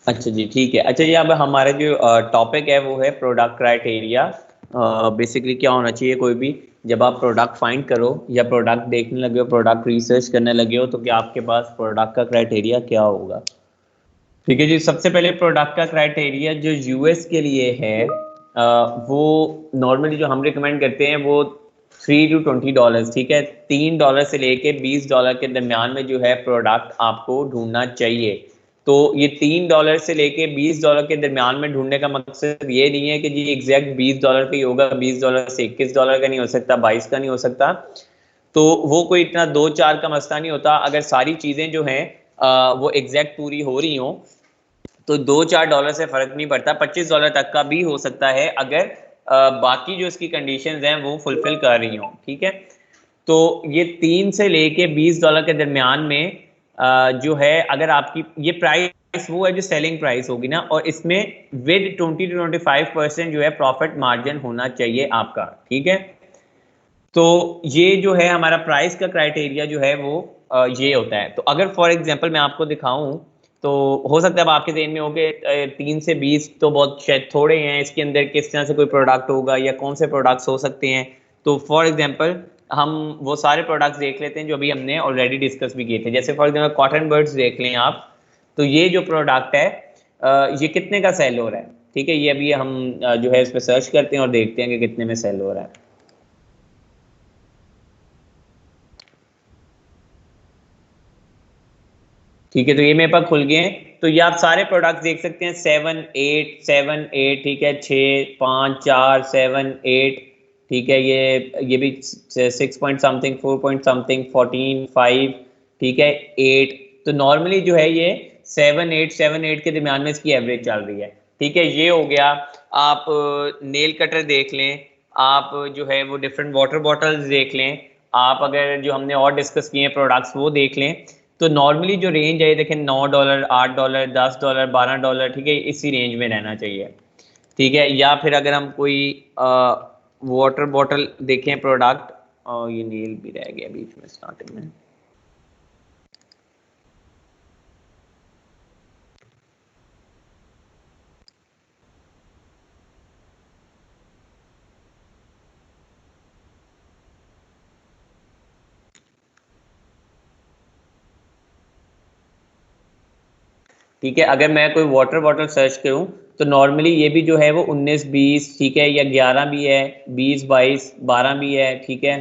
अच्छा जी, ठीक है। अच्छा जी, अब हमारा जो टॉपिक है वो है प्रोडक्ट क्राइटेरिया। बेसिकली क्या होना चाहिए, कोई भी जब आप प्रोडक्ट फाइंड करो या प्रोडक्ट देखने लगे हो, प्रोडक्ट रिसर्च करने लगे हो, तो क्या आपके पास प्रोडक्ट का क्राइटेरिया क्या होगा। ठीक है जी, सबसे पहले प्रोडक्ट का क्राइटेरिया जो यूएस के लिए है, वो नॉर्मली जो हम रिकमेंड करते हैं वो $3 to 20, ठीक है, $3 से लेके $20 के दरमियान में जो है प्रोडक्ट आपको ढूंढना चाहिए। तो ये $3 से लेके $20 के दरमियान में ढूंढने का मकसद ये नहीं है कि जी एग्जैक्ट $20 का ही होगा, $20 से $21 का नहीं हो सकता, 22 का नहीं हो सकता। तो वो कोई इतना दो चार का मसला नहीं होता। अगर सारी चीज़ें जो हैं वो एग्जैक्ट पूरी हो रही हों तो $2-4 से फर्क नहीं पड़ता, $25 तक का भी हो सकता है अगर बाकी जो इसकी कंडीशंस हैं वो फुलफिल कर रही हों। ठीक है, तो ये 3 से लेके $20 के दरमियान में जो है, अगर आपकी ये प्राइस वो है जो सेलिंग प्राइस होगी ना, और इसमें विद 20 to 25% जो है प्रॉफिट मार्जिन होना चाहिए आपका। ठीक है, तो ये जो है हमारा प्राइस का क्राइटेरिया जो है वो ये होता है। तो अगर फॉर एग्जांपल मैं आपको दिखाऊं, तो हो सकता है अब आपके ज़हन में हो कि 3 से 20 तो बहुत शायद थोड़े हैं, इसके अंदर किस तरह से कोई प्रोडक्ट होगा या कौन से प्रोडक्ट्स हो सकते हैं। तो फॉर एग्जांपल हम वो सारे प्रोडक्ट्स देख लेते हैं जो अभी हमने ऑलरेडी डिस्कस भी किए थे। जैसे फॉर एग्जांपल कॉटन बर्ड्स देख लें आप, तो ये जो प्रोडक्ट है ये कितने का सेल हो रहा है। ठीक है, ये अभी हम जो है इस पर सर्च करते हैं और देखते हैं कि कितने में सेल हो रहा है। ठीक है, तो ये मेरे पास खुल गए हैं। तो ये आप सारे प्रोडक्ट्स देख सकते हैं, 7 8 ठीक है, 6 5 4 7 8। ठीक है, ये भी 6 पॉइंट समथिंग, 4 पॉइंट समथिंग, 14 5। ठीक है, 8। तो नॉर्मली जो है ये 7 8 के दरमियान में इसकी एवरेज चल रही है। ठीक है, ये हो गया। आप नेल कटर देख लें, आप जो है वो डिफरेंट वाटर बॉटल्स देख लें, आप अगर जो हमने और डिस्कस किए हैं प्रोडक्ट्स वो देख लें। तो नॉर्मली जो रेंज है देखें, $9 $8 $10 $12, ठीक है, इसी रेंज में रहना चाहिए। ठीक है, या फिर अगर हम कोई वाटर बॉटल देखें प्रोडक्ट, और ये नील भी रह गया बीच में स्टार्टिंग में। ठीक है, अगर मैं कोई वाटर बॉटल सर्च करूं तो नॉर्मली ये भी जो है वो 19 20, ठीक है, या 11 भी है, 20 22 12 भी है। ठीक है,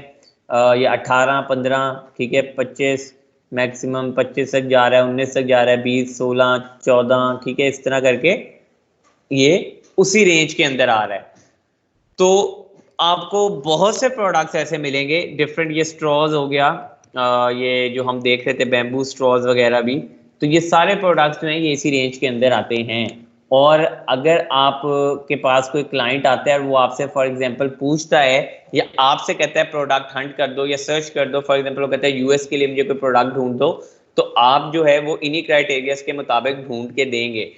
या 18 15, ठीक है, 25, मैक्सिमम 25 तक जा रहा है, 19 तक जा रहा है, 20 16 14, ठीक है, इस तरह करके ये उसी रेंज के अंदर आ रहा है। तो आपको बहुत से प्रोडक्ट्स ऐसे मिलेंगे डिफरेंट। ये स्ट्रॉज हो गया, ये जो हम देख रहे थे बैम्बू स्ट्रॉज वगैरह भी, तो ये सारे प्रोडक्ट्स जो हैं ये इसी रेंज के अंदर आते हैं। और अगर आप के पास कोई क्लाइंट आता है और वो आपसे फॉर एग्जांपल पूछता है या आपसे कहता है प्रोडक्ट हंट कर दो या सर्च कर दो, फॉर एग्जांपल वो कहता है यूएस के लिए मुझे कोई प्रोडक्ट ढूंढ दो, तो आप जो है वो इन्हीं क्राइटेरियाज के मुताबिक ढूंढ के देंगे।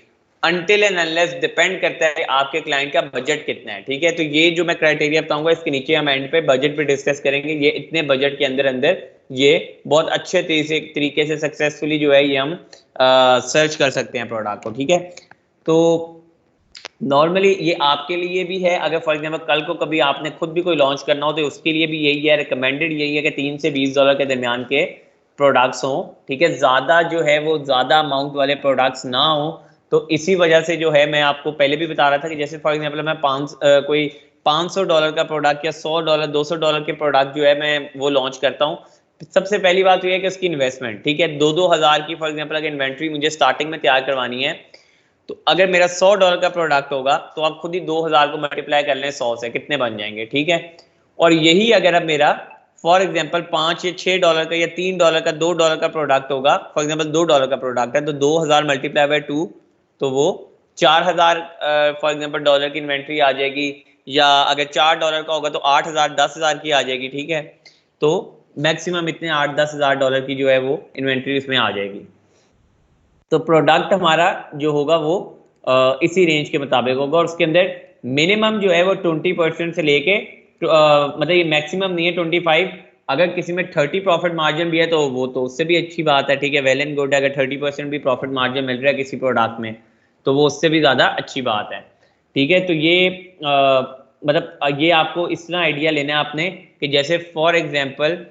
अनटिल एंड अनलेस डिपेंड करता है कि आपके क्लाइंट का बजट कितना है। ठीक है, तो ये जो मैं क्राइटेरिया बताऊंगा इसके नीचे हम एंड पे बजट पे डिस्कस करेंगे। ये इतने बजट के अंदर अंदर ये बहुत अच्छे तरीके से सक्सेसफुली जो है ये हम सर्च कर सकते हैं प्रोडक्ट को। ठीक है, तो नॉर्मली ये आपके लिए भी है, अगर फॉर एग्जांपल कल को कभी आपने खुद भी कोई लॉन्च करना हो तो उसके लिए भी यही है, रिकमेंडेड यही है कि $3 से $20 के दरमियान के प्रोडक्ट्स हों। ठीक है, ज़्यादा जो है वो ज़्यादा अमाउंट वाले प्रोडक्ट्स ना हो। तो इसी वजह से जो है मैं आपको पहले भी बता रहा था कि जैसे फॉर एग्जांपल मैं कोई $500 का प्रोडक्ट या $100 $200 के प्रोडक्ट जो है मैं वो लॉन्च करता हूँ। सबसे पहली बात तो ये है कि उसकी इन्वेस्टमेंट, ठीक है, 2-2 हज़ार की फॉर एग्जांपल अगर इन्वेंट्री मुझे स्टार्टिंग में तैयार करवानी है, तो अगर मेरा $100 का प्रोडक्ट होगा तो आप खुद ही 2,000 को मल्टीप्लाई कर लें 100 से, कितने बन जाएंगे। ठीक है, और यही अगर अब मेरा फॉर एग्जांपल $5 या $6 का या $3 का $2 का प्रोडक्ट होगा, फॉर एग्जांपल $2 का प्रोडक्ट है तो 2,000 मल्टीप्लाई बाय 2, तो वो 4,000 फॉर एग्जांपल डॉलर की इन्वेंट्री आ जाएगी। या अगर $4 का होगा तो 8,000 10,000 की आ जाएगी। ठीक है, तो मैक्सिमम इतने 8-10 हज़ार डॉलर की जो है वो इन्वेंट्री उसमें आ जाएगी। तो प्रोडक्ट हमारा जो होगा वो इसी रेंज के मुताबिक होगा, और उसके अंदर मिनिमम जो है वो 20% से लेके मतलब ये मैक्सिमम नहीं है 25। अगर किसी में 30 प्रॉफिट मार्जिन भी है तो वो तो उससे भी अच्छी बात है। ठीक है, वेल एंड गुड, अगर 30% भी प्रॉफिट मार्जिन मिल रहा है किसी प्रोडक्ट में तो वो उससे भी ज़्यादा अच्छी बात है। ठीक है, तो ये मतलब ये आपको इस तरह आइडिया लेना है आपने कि जैसे फॉर एग्जांपल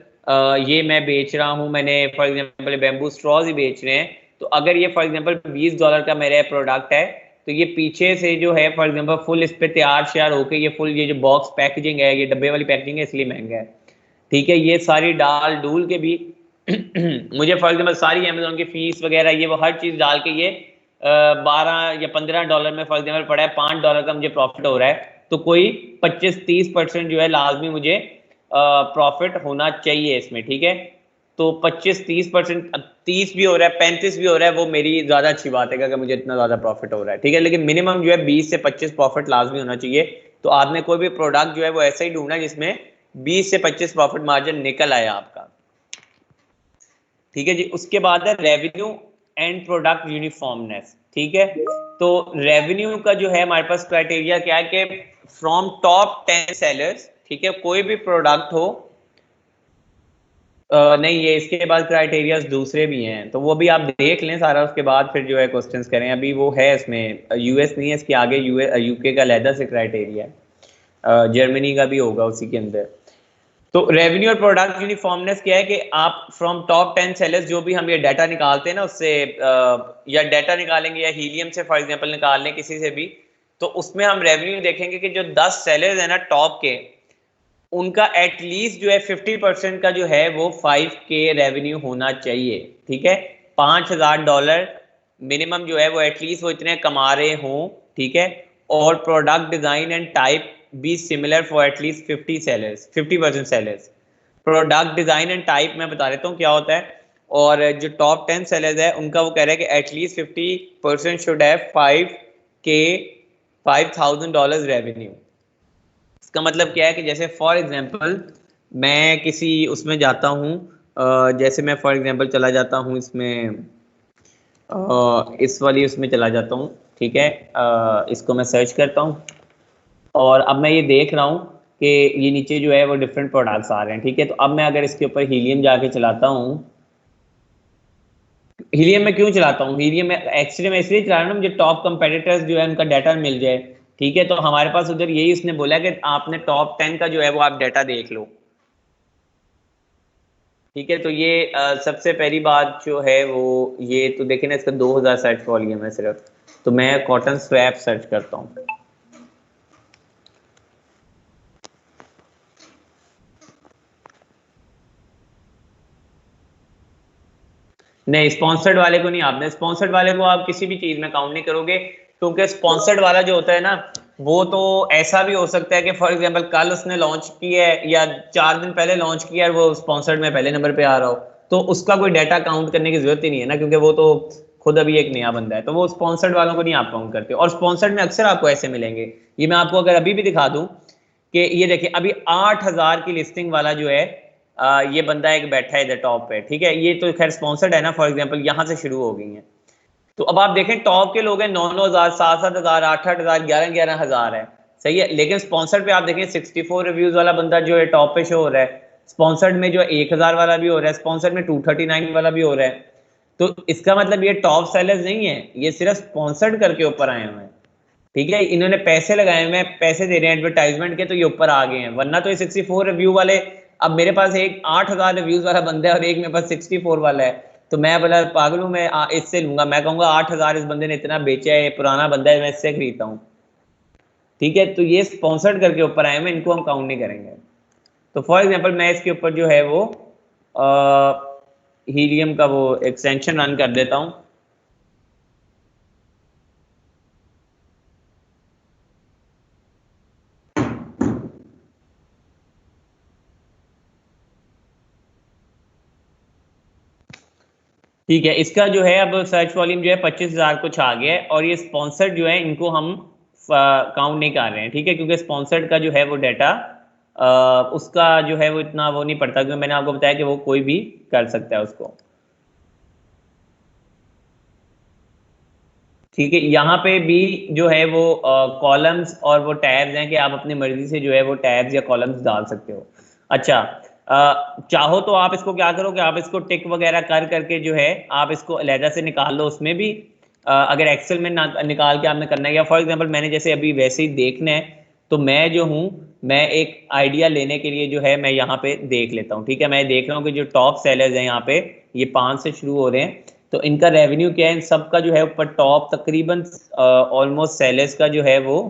ये मैं बेच रहा हूँ, मैंने फॉर एग्जांपल बैम्बू स्ट्रॉज ही बेच रहे हैं, तो अगर ये फॉर एग्जांपल $20 का मेरा प्रोडक्ट है, तो ये पीछे से जो है फॉर एग्जांपल फुल इस पे तैयार श्यार होके ये फुल ये जो बॉक्स पैकेजिंग है, ये डब्बे वाली पैकेजिंग है, इसलिए महंगा है। ठीक है, ये सारी डाल डूल के भी मुझे फॉर एग्जांपल सारी अमेजोन की फीस वगैरह ये वो हर चीज़ डाल के ये 12 या $15 में फॉर एग्जांपल पड़ा है, $5 का मुझे प्रॉफिट हो रहा है, तो कोई 25-30% जो है लाजमी मुझे प्रॉफिट होना चाहिए इसमें। ठीक है, तो 25-30%, 30 भी हो रहा है, 35 भी हो रहा है, वो मेरी ज़्यादा अच्छी बात है कि अगर मुझे इतना ज़्यादा प्रॉफिट हो रहा है। ठीक है, लेकिन मिनिमम जो है 20 से 25 प्रॉफिट लाजमी होना चाहिए। तो आपने कोई भी प्रोडक्ट जो है वो ऐसा ही ढूंढना जिसमें 20 से 25 प्रॉफिट मार्जिन निकल आया आपका। ठीक है जी, उसके बाद है रेवेन्यू एंड प्रोडक्ट यूनिफॉर्मनेस। ठीक है, तो रेवेन्यू का जो है हमारे पास क्राइटेरिया क्या है कि फ्रॉम टॉप 10 सेलर्स, ठीक है, कोई भी प्रोडक्ट हो नहीं, ये इसके बाद क्राइटेरियाज दूसरे भी हैं, तो वो भी आप देख लें सारा, उसके बाद फिर जो है क्वेश्चंस करें। अभी वो है इसमें यूएस नहीं है, इसके आगे यूके का अलहदा से क्राइटेरिया है, जर्मनी का भी होगा उसी के अंदर। तो रेवेन्यू और प्रोडक्ट यूनिफॉर्मनेस क्या है कि आप फ्रॉम टॉप 10 सेलर्स, जो भी हम ये डाटा निकालते हैं ना उससे, या डाटा निकालेंगे या हीलियम से फॉर एग्जांपल निकाल लें किसी से भी, तो उसमें हम रेवेन्यू देखेंगे कि जो 10 सेलर्स हैं ना टॉप के, उनका एटलीस्ट जो है 50% का जो है वो 5K रेवेन्यू होना चाहिए। ठीक है, $5,000 मिनिमम जो है वो एटलीस्ट वो इतने कमा रहे हों। ठीक है, और product design and type be similar for at least 50% sellers. Product design and type मैं बता देता हूँ क्या होता है, और जो टॉप 10 सेलर्स है उनका वो कह रहा है कि at least 50% should have 5K $5,000 revenue. इसका मतलब क्या है कि जैसे फॉर एग्जांपल मैं किसी उसमें जाता हूँ, जैसे मैं फॉर एग्जांपल चला जाता हूँ इसमें, इस वाली उसमें चला जाता हूँ। ठीक है, इसको मैं सर्च करता हूँ और अब मैं ये देख रहा हूँ कि ये नीचे जो है वो डिफरेंट प्रोडक्ट्स आ रहे हैं। ठीक है, तो अब मैं अगर इसके ऊपर हीलियम जाके चलाता हूँ, हीलियम में क्यों चलाता हूँ, हीलियम में एक्चुअली मैं इसलिए चला रहा हूँ मुझे टॉप कंपेटिटर्स जो है उनका डाटा मिल जाए। ठीक है, तो हमारे पास उधर यही उसने बोला कि आपने टॉप 10 का जो है वो आप डाटा देख लो। ठीक है, तो ये सबसे पहली बात जो है वो ये तो देखें ना, इसका 2000 सर्च वॉल्यूम है सिर्फ, तो मैं कॉटन स्वैप सर्च करता हूँ। नहीं, स्पॉन्सर्ड वाले को नहीं, आपने स्पॉन्सर्ड वाले को आप किसी भी चीज में काउंट नहीं करोगे, क्योंकि स्पॉन्सर्ड वाला जो होता है ना, वो तो ऐसा भी हो सकता है कि फॉर एग्जांपल कल उसने लॉन्च किया है या 4 दिन पहले लॉन्च किया है, वो स्पॉन्सर्ड में पहले नंबर पे आ रहा हो, तो उसका कोई डाटा काउंट करने की जरूरत ही नहीं है ना, क्योंकि वो तो खुद अभी एक नया बंदा है, तो वो स्पॉन्सर्ड वालों को नहीं आप काउंट करते। और स्पॉन्सर्ड में अक्सर आपको ऐसे मिलेंगे, ये मैं आपको अगर अभी भी दिखा दूं कि ये देखिए अभी 8,000 की लिस्टिंग वाला जो है, ये बंदा एक बैठा है इधर टॉप पे। ठीक है, ये तो खैर स्पॉन्सर्ड है ना, फॉर एग्जांपल यहाँ से शुरू हो गई है। तो अब आप देखें टॉप के लोग हैं 9,000, 7,000, 8,000, 11,000 है, सही है, लेकिन स्पॉन्सर्ड पे आप देखें 64 रिव्यूज वाला बंदा जो है टॉप पे शो हो रहा है, स्पॉन्सर्ड में जो 1,000 वाला भी हो रहा है, स्पॉन्सर्ड में 239 वाला भी हो रहा है। तो इसका मतलब ये टॉप सेलर्स नहीं है, ये सिर्फ स्पॉन्सर्ड करके ऊपर आए हुए हैं। ठीक है, इन्होंने पैसे लगाए हुए हैं, पैसे दे रहे हैं एडवर्टाइजमेंट के, तो ये ऊपर आ गए हैं, वरना तो ये 64 रिव्यू वाले, अब मेरे पास एक 8,000 रिव्यूज वाला बंदा है और एक मेरे पास 64 वाला है, तो मैं बोला पागल हूँ, मैं इससे लूंगा, मैं कहूंगा 8,000 इस बंदे ने इतना बेचा है, पुराना बंदा है, मैं इससे खरीदता हूँ। ठीक है, तो ये स्पॉन्सर्ड करके ऊपर आए हुए, इनको हम काउंट नहीं करेंगे। तो फॉर एग्जाम्पल मैं इसके ऊपर जो है वो हीलियम का वो एक्सटेंशन रन कर देता हूँ। ठीक है, इसका जो है अब सर्च वॉल्यूम जो है 25,000 कुछ आ गया है, और ये स्पॉन्सर्ड जो है इनको हम काउंट नहीं कर रहे हैं। ठीक है, क्योंकि स्पॉन्सर्ड का जो है वो डाटा उसका जो है वो इतना वो नहीं पड़ता, क्योंकि मैंने आपको बताया कि वो कोई भी कर सकता है उसको। ठीक है, यहाँ पे भी जो है वो कॉलम्स और वो टैब्स हैं कि आप अपनी मर्जी से जो है वो टैब्स या कॉलम्स डाल सकते हो। अच्छा, चाहो तो आप इसको क्या करो कि आप इसको टिक वगैरह कर करके जो है आप इसको अलहदा से निकाल लो उसमें भी, अगर एक्सेल में निकाल के आपने करना है, या फॉर एग्जांपल मैंने जैसे अभी वैसे ही देखना है, तो मैं जो हूँ, मैं एक आइडिया लेने के लिए जो है मैं यहाँ पे देख लेता हूँ, ठीक है। मैं देख रहा हूँ कि जो टॉप सेलर्स हैं यहाँ पे, ये 5 से शुरू हो रहे हैं, तो इनका रेवेन्यू क्या है, इन सब का जो है ऊपर टॉप तकरीबन ऑलमोस्ट सेलर्स का जो है वो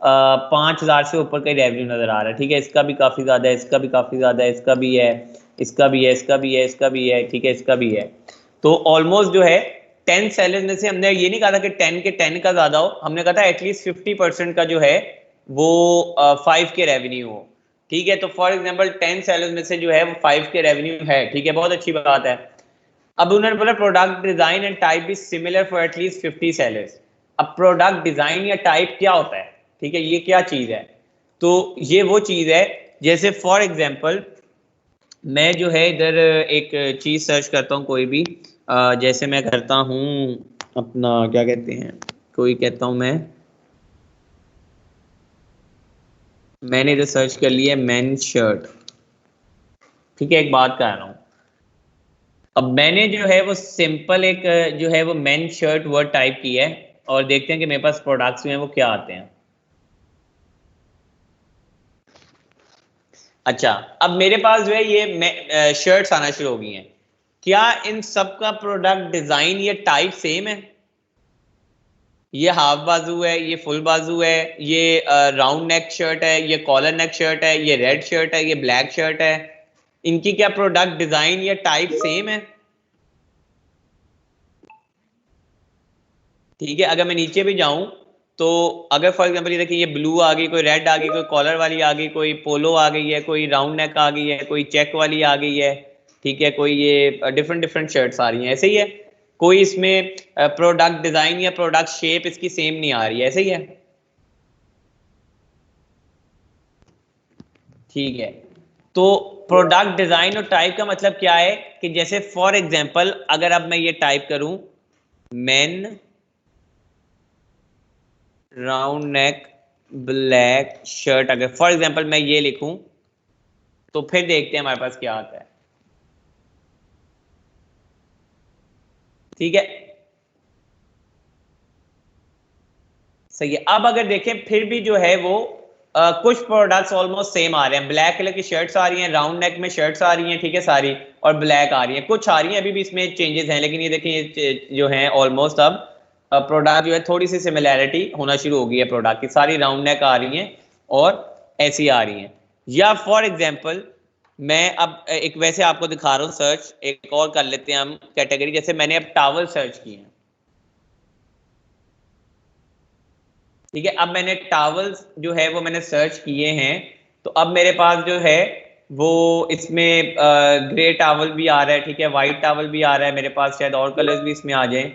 5,000 से ऊपर का रेवेन्यू नजर आ रहा है, ठीक है। इसका भी काफी ज्यादा है, इसका भी काफी ज्यादा है, इसका भी है, इसका भी है, इसका भी है, इसका भी है, ठीक है, इसका भी है। तो ऑलमोस्ट जो है 10 सेलर्स में से हमने ये नहीं कहा था कि 10 के 10 का ज्यादा हो, हमने कहा था एटलीस्ट 50% का जो है वो 5 के रेवेन्यू हो, ठीक है। तो फॉर एग्जांपल 10 सेलर्स में से जो है वो 5 के रेवेन्यू है, ठीक है, बहुत अच्छी बात है। अब उन्होंने बोला product design and type is similar for at least 50 sellers. अब प्रोडक्ट डिजाइन या टाइप क्या होता है, ठीक है, ये क्या चीज है? तो ये वो चीज है, जैसे फॉर एग्जांपल मैं जो है इधर एक चीज सर्च करता हूँ कोई भी, जैसे मैं करता हूँ अपना क्या कहते हैं, कोई कहता हूँ मैंने इधर सर्च कर लिया मेन शर्ट, ठीक है, एक बात कर रहा हूँ। अब मैंने जो है वो सिंपल एक जो है वो मेन शर्ट वर्ड टाइप की है, और देखते हैं कि मेरे पास प्रोडक्ट्स में वो क्या आते हैं। अच्छा, अब मेरे पास जो है ये शर्ट्स आना शुरू हो गई हैं। क्या इन सब का प्रोडक्ट डिजाइन या टाइप सेम है? ये हाफ बाजू है, ये फुल बाजू है, ये राउंड नेक शर्ट है, ये कॉलर नेक शर्ट है, ये रेड शर्ट है, ये ब्लैक शर्ट है। इनकी क्या प्रोडक्ट डिजाइन या टाइप सेम है? ठीक है, अगर मैं नीचे भी जाऊं, तो अगर फॉर एग्जांपल ये देखिए, ये ब्लू आ गई, कोई रेड आ गई, कोई कॉलर वाली आ गई, कोई पोलो आ गई है, कोई राउंड नेक आ गई है, कोई चेक वाली आ गई है, ठीक है, कोई ये डिफरेंट डिफरेंट शर्ट्स आ रही हैं, ऐसे ही है। कोई इसमें प्रोडक्ट डिजाइन या प्रोडक्ट शेप इसकी सेम नहीं आ रही है, ऐसे ही है, ठीक है। तो प्रोडक्ट डिजाइन और टाइप का मतलब क्या है कि जैसे फॉर एग्जांपल अगर अब मैं ये टाइप करूं main round neck black shirt, अगर फॉर एग्जांपल मैं ये लिखूं, तो फिर देखते हैं हमारे पास क्या आता है, ठीक है, सही है। अब अगर देखें फिर भी जो है वो कुछ प्रोडक्ट्स ऑलमोस्ट सेम आ रहे हैं, ब्लैक कलर की शर्ट्स आ रही हैं, राउंड नेक में शर्ट्स आ रही हैं, ठीक है, सारी, और ब्लैक आ रही हैं, कुछ आ रही हैं, अभी भी इसमें चेंजेस हैं, लेकिन ये देखें ये जो है ऑलमोस्ट अब प्रोडक्ट जो है थोड़ी सी सिमिलैरिटी होना शुरू हो गई है, प्रोडक्ट की सारी राउंड नेक आ रही हैं और ऐसी आ रही हैं। या फॉर एग्जाम्पल मैं अब एक वैसे आपको दिखा रहा हूँ सर्च, एक और कर लेते हैं हम कैटेगरी, जैसे मैंने अब टावल सर्च की है, ठीक है। अब मैंने टावल्स जो है वो मैंने सर्च किए हैं, तो अब मेरे पास जो है वो इसमें ग्रे टावल भी आ रहा है, ठीक है, व्हाइट टावल भी आ रहा है मेरे पास, शायद और कलर्स भी इसमें आ जाएं,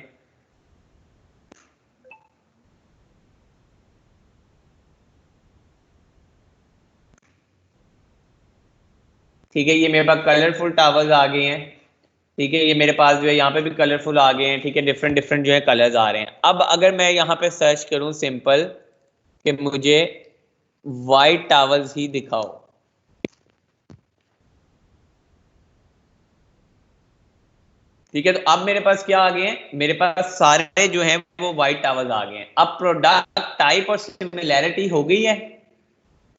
ठीक है। ये मेरे पास कलरफुल टावल्स आ गए हैं, ठीक है, ये मेरे पास जो है यहाँ पे भी कलरफुल आ गए हैं, ठीक है, डिफरेंट डिफरेंट जो है कलर्स आ रहे हैं। अब अगर मैं यहाँ पे सर्च करूँ सिंपल कि मुझे व्हाइट टावल्स ही दिखाओ, ठीक है, तो अब मेरे पास क्या आ गए हैं, मेरे पास सारे जो हैं वो व्हाइट टावल्स आ गए हैं। अब प्रोडक्ट टाइप और सिमिलैरिटी हो गई है,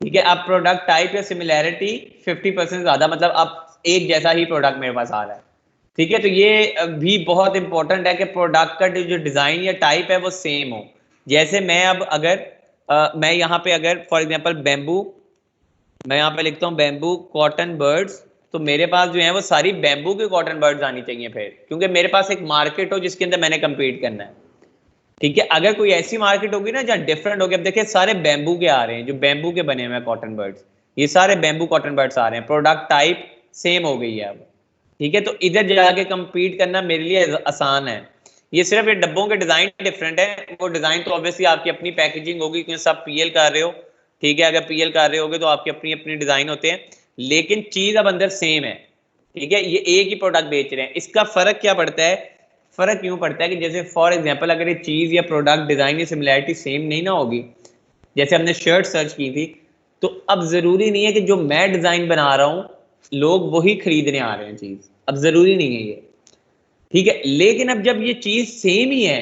ठीक है। अब प्रोडक्ट टाइप या सिमिलैरिटी 50% ज्यादा, मतलब अब एक जैसा ही प्रोडक्ट मेरे पास आ रहा है, ठीक है। तो ये भी बहुत इंपॉर्टेंट है कि प्रोडक्ट का जो डिजाइन या टाइप है वो सेम हो। जैसे मैं अब अगर मैं यहाँ पे अगर फॉर एग्जांपल बैम्बू, मैं यहाँ पे लिखता हूँ बैम्बू कॉटन बर्ड्स, तो मेरे पास जो है वो सारी बैम्बू के कॉटन बर्ड्स आनी चाहिए फिर, क्योंकि मेरे पास एक मार्केट हो जिसके अंदर मैंने कम्पीट करना है, ठीक है। अगर कोई ऐसी मार्केट होगी ना जहाँ डिफरेंट हो गया, अब देखिए सारे बैम्बू के आ रहे हैं, जो बैम्बू के बने हुए हैं कॉटन बर्ड्स, ये सारे बैम्बू कॉटन बर्ड्स आ रहे हैं, प्रोडक्ट टाइप सेम हो गई है अब, ठीक है। तो इधर जाके कम्पीट करना मेरे लिए आसान है। ये सिर्फ ये डब्बों के डिजाइन डिफरेंट है, वो डिजाइन तो ऑब्वियसली आपकी अपनी पैकेजिंग होगी क्योंकि सब पीएल कर रहे हो, ठीक है। अगर पीएल कर रहे होगे तो आपकी अपनी अपनी डिजाइन होते हैं, लेकिन चीज अब अंदर सेम है, ठीक है। ये एक ही प्रोडक्ट बेच रहे हैं, इसका फर्क क्या पड़ता है, फर्क क्यों पड़ता है कि जैसे फॉर एग्जांपल अगर ये चीज या प्रोडक्ट डिजाइन या सिमिलैरिटी सेम नहीं ना होगी, जैसे हमने शर्ट सर्च की थी, तो अब जरूरी नहीं है कि जो मैं डिजाइन बना रहा हूं लोग वही खरीदने आ रहे हैं चीज, अब जरूरी नहीं है ये, ठीक है। लेकिन अब जब ये चीज सेम ही है,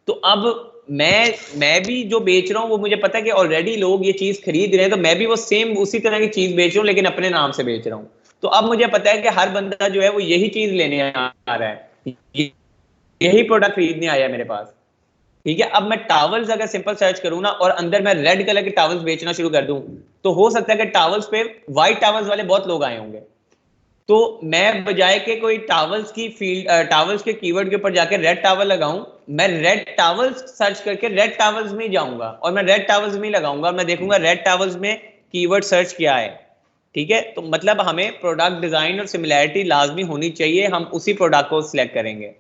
तो अब मैं भी जो बेच रहा हूँ वो मुझे पता है कि ऑलरेडी लोग ये चीज खरीद रहे हैं, तो मैं भी वो सेम उसी तरह की चीज बेच रहा हूँ लेकिन अपने नाम से बेच रहा हूँ। तो अब मुझे पता है कि हर बंदा जो है वो यही चीज लेने आ रहा है, यही प्रोडक्ट खरीदने आया है मेरे पास। ठीक है, अब मैं टॉवल्स अगर सिंपल सर्च करूँ ना और अंदर मैं रेड कलर के टॉवल्स बेचना शुरू कर दूं, तो हो सकता है कि टॉवल्स पे व्हाइट टॉवल्स वाले बहुत लोग आए होंगे। तो मैं बजाय के कोई टॉवल्स की फील्ड टॉवल्स के कीवर्ड के ऊपर जाके रेड टॉवल लगाऊं, मैं रेड टॉवल्स सर्च करके रेड टॉवल्स में ही जाऊंगा और मैं रेड टॉवल्स में ही लगाऊंगा और मैं देखूंगा रेड टॉवल्स में कीवर्ड सर्च क्या है। ठीक है, तो मतलब हमें प्रोडक्ट डिजाइन और सिमिलैरिटी लाजमी होनी चाहिए, हम उसी प्रोडक्ट को सिलेक्ट करेंगे।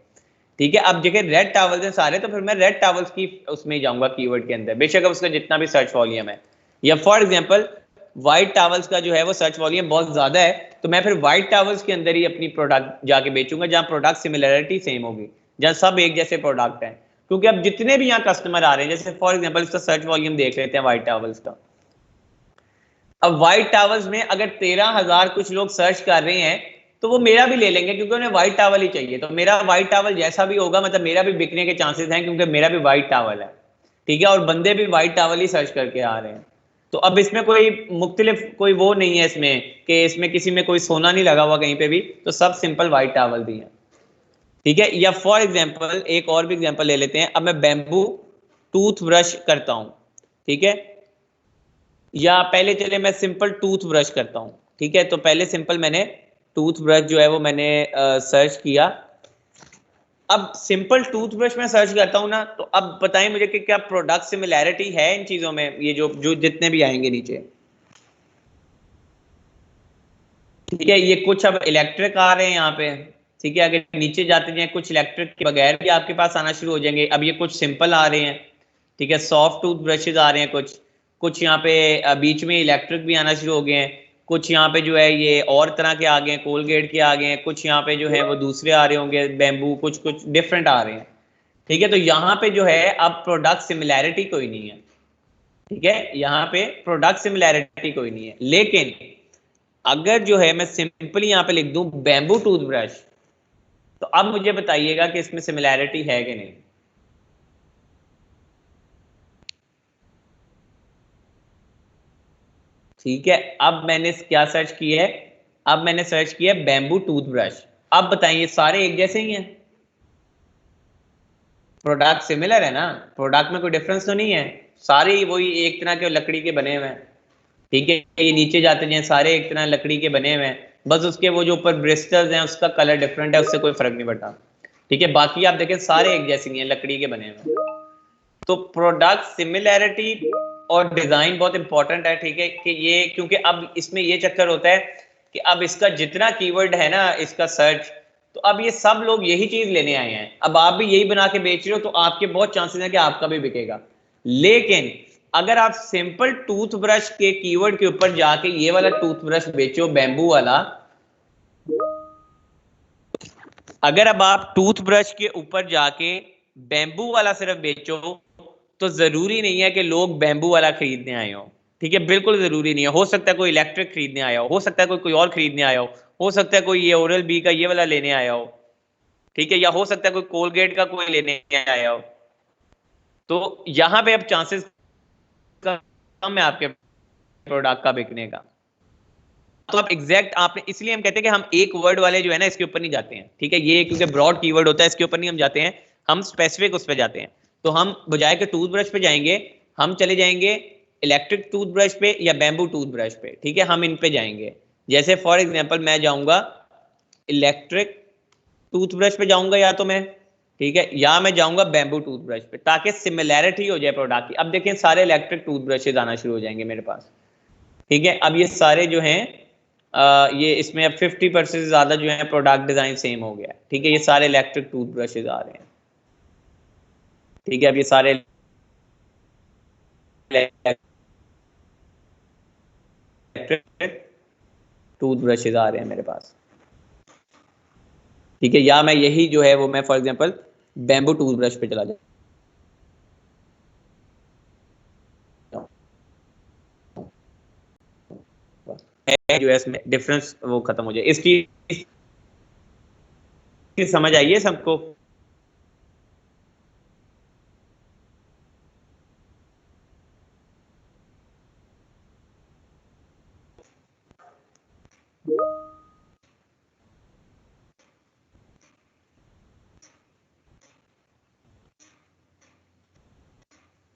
ठीक है, अब देखिए रेड टॉवल्स हैं सारे, तो फिर मैं रेड टॉवल्स की उसमें ही जाऊंगा कीवर्ड के अंदर, बेशक अब उसका जितना भी सर्च वॉल्यूम है। या फॉर एग्जांपल व्हाइट टॉवल्स का जो है वो सर्च वॉल्यूम बहुत ज्यादा है, तो मैं फिर व्हाइट टॉवल्स के अंदर ही अपनी प्रोडक्ट जाके बेचूंगा जहां प्रोडक्ट सिमिलरिटी सेम होगी, जहां सब एक जैसे प्रोडक्ट हैं। क्योंकि अब जितने भी यहाँ कस्टमर आ रहे हैं, जैसे फॉर एग्जांपल इसका सर्च वॉल्यूम देख लेते हैं व्हाइट टॉवल्स का। अब व्हाइट टॉवल्स में अगर 13,000 कुछ लोग सर्च कर रहे हैं, तो वो मेरा भी ले लेंगे क्योंकि उन्हें व्हाइट टॉवल ही चाहिए। तो मेरा व्हाइट टॉवल जैसा भी होगा मतलब मेरा भी बिकने के चांसेस हैं क्योंकि मेरा भी व्हाइट टॉवल है। ठीक है, और बंदे भी व्हाइट टॉवल ही सर्च करके आ रहे हैं। तो अब इसमें कोई मुख्तलिफ कोई वो नहीं है इसमें कि इसमें किसी में कोई सोना नहीं लगा हुआ कहीं पे भी, तो सब सिंपल व्हाइट टॉवल भी है। ठीक है, या फॉर एग्जाम्पल एक और भी एग्जाम्पल ले लेते हैं। अब मैं बैम्बू टूथ ब्रश करता हूं, ठीक है, या पहले चले मैं सिंपल टूथ ब्रश करता हूं। ठीक है, तो पहले सिंपल मैंने टूथ ब्रश जो है वो मैंने सर्च किया। अब सिंपल टूथ ब्रश में सर्च करता हूं ना, तो अब बताएं मुझे कि क्या प्रोडक्ट सिमिलैरिटी है इन चीजों में, ये जो जो जितने भी आएंगे नीचे। ठीक है, ये कुछ अब इलेक्ट्रिक आ रहे हैं यहाँ पे। ठीक है, अगर नीचे जाते जाए कुछ इलेक्ट्रिक के बगैर भी आपके पास आना शुरू हो जाएंगे। अब ये कुछ सिंपल आ रहे हैं। ठीक है, सॉफ्ट टूथ ब्रशेज आ रहे हैं कुछ, कुछ यहाँ पे बीच में इलेक्ट्रिक भी आना शुरू हो गए हैं। कुछ यहाँ पे जो है ये और तरह के आ गए हैं, कोलगेट के आ गए हैं। कुछ यहाँ पे जो है वो दूसरे आ रहे होंगे बैम्बू, कुछ कुछ डिफरेंट आ रहे हैं। ठीक है, तो यहाँ पे जो है अब प्रोडक्ट सिमिलैरिटी कोई नहीं है। ठीक है, यहाँ पे प्रोडक्ट सिमिलैरिटी कोई नहीं है, लेकिन अगर जो है मैं सिंपली यहाँ पे लिख दूं बैम्बू टूथब्रश, तो अब मुझे बताइएगा कि इसमें सिमिलैरिटी है कि नहीं। ठीक है, अब मैंने क्या सर्च किया है, अब मैंने सर्च किया बैम्बू टूथब्रश। अब बताइए सारे एक जैसे ही हैं, प्रोडक्ट सिमिलर है ना, प्रोडक्ट में कोई डिफरेंस तो नहीं है, सारे ही वही एक तरह के लकड़ी के बने हुए हैं। ठीक है, ये नीचे जाते हैं सारे एक तरह लकड़ी के बने हुए हैं, बस उसके वो जो ऊपर ब्रिस्टल्स हैं उसका कलर डिफरेंट है, उससे कोई फर्क नहीं पड़ता। ठीक है, बाकी आप देखें सारे एक जैसे ही हैं, लकड़ी के बने हुए हैं। तो प्रोडक्ट सिमिलैरिटी और डिजाइन बहुत इंपॉर्टेंट है। ठीक है, कि ये क्योंकि अब इसमें ये चक्कर होता है कि अब इसका जितना कीवर्ड है ना इसका सर्च, तो अब ये सब लोग यही चीज लेने आए हैं, अब आप भी यही बना के बेच रहे हो, तो आपके बहुत चांसेस हैं कि आपका भी बिकेगा। लेकिन अगर आप सिंपल टूथब्रश के कीवर्ड के ऊपर जाके ये वाला टूथब्रश बेचो बैम्बू वाला, अगर अब आप टूथब्रश के ऊपर जाके बैम्बू वाला सिर्फ बेचो, तो जरूरी नहीं है कि लोग बैम्बू वाला खरीदने आए हो। ठीक है, बिल्कुल जरूरी नहीं है, हो सकता है कोई इलेक्ट्रिक खरीदने आया हो सकता है कोई कोई और खरीदने आया हो सकता है कोई ये ओरल बी का ये वाला लेने आया हो। ठीक है, या हो सकता है कोई कोलगेट का कोई लेने आया हो। तो यहां पे अब चांसेस कम है आपके प्रोडक्ट का बिकने का। तो आप एग्जैक्ट आपने, इसलिए हम कहते हैं कि हम एक वर्ड वाले जो है ना इसके ऊपर नहीं जाते हैं। ठीक है, ये क्योंकि ब्रॉड कीवर्ड होता है इसके ऊपर नहीं हम जाते हैं, हम स्पेसिफिक उस पर जाते हैं। तो हम बजाय के टूथब्रश पे जाएंगे, हम चले जाएंगे इलेक्ट्रिक टूथब्रश पे या बैम्बू टूथब्रश पे। ठीक है, हम इन पे जाएंगे। जैसे फॉर एग्जाम्पल मैं जाऊंगा इलेक्ट्रिक टूथब्रश पे जाऊंगा या तो मैं, ठीक है, या मैं जाऊंगा बैम्बू टूथब्रश पे, ताकि सिमिलैरिटी हो जाए प्रोडक्ट की। अब देखें सारे इलेक्ट्रिक टूथब्रशेज आना शुरू हो जाएंगे मेरे पास। ठीक है, अब ये सारे जो हैं ये इसमें अब 50% से ज्यादा जो है प्रोडक्ट डिजाइन सेम हो गया। ठीक है, ये सारे इलेक्ट्रिक टूथब्रशेज आ रहे हैं। ठीक है, अब ये सारे इलेक्ट्रिक टूथब्रशेज आ रहे हैं मेरे पास। ठीक है, या मैं यही जो है वो मैं फॉर एग्जांपल बैम्बू टूथब्रश पे चला जाऊँ, जो है इसमें डिफरेंस वो खत्म हो जाए। इस चीज की समझ आइए सबको।